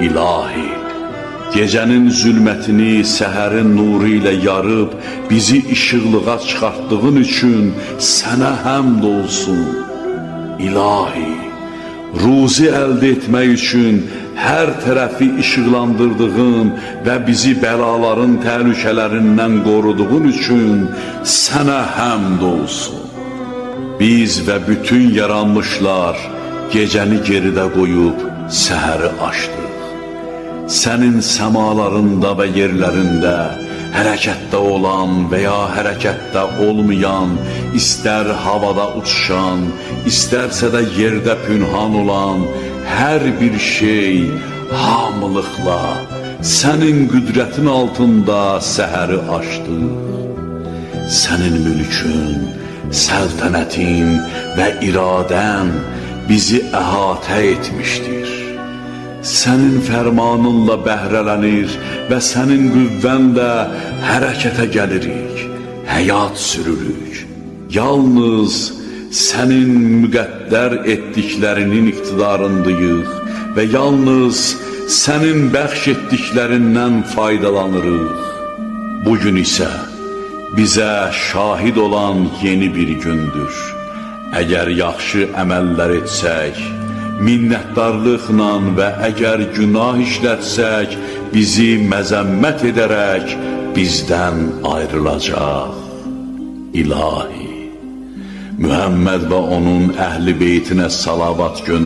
İlahi, gecənin zülmətini səhərin nuru ilə yarıb bizi işıqlığa çıxartdığın üçün sənə həmd olsun. İlahi, ruzi əldə etmək üçün hər tərəfi işıqlandırdığın və bizi bəlaların təhlükələrindən qoruduğun üçün sənə həmd olsun. Biz və bütün yaranmışlar gecəni geridə qoyub səhəri açdıq. Sənin səmalarında və yerlərində hərəkətdə olan və ya hərəkətdə olmayan, istər havada uçuşan, istərsə də yerdə pünhan olan hər bir şey hamılıqla sənin qüdrətin altında səhəri açdıq. Sənin mülkün, səltənətin və iradən bizi əhatə etmişdir. Sənin fərmanınla bəhrələnir və sənin qüvvənlə hərəkətə gəlirik, həyat sürürük. Yalnız sənin müqəddər etdiklərinin iqtidarındayıq və yalnız sənin bəxş etdiklərindən faydalanırıq. Bugün isə bizə şahid olan yeni bir gündür. Əgər yaxşı əməllər etsək, minnətdarlıqla və əgər günah işlətsək, bizi məzəmmət edərək bizdən ayrılacaq. İlahi, Mühəmməd və onun əhl-i beytinə salavat göndər.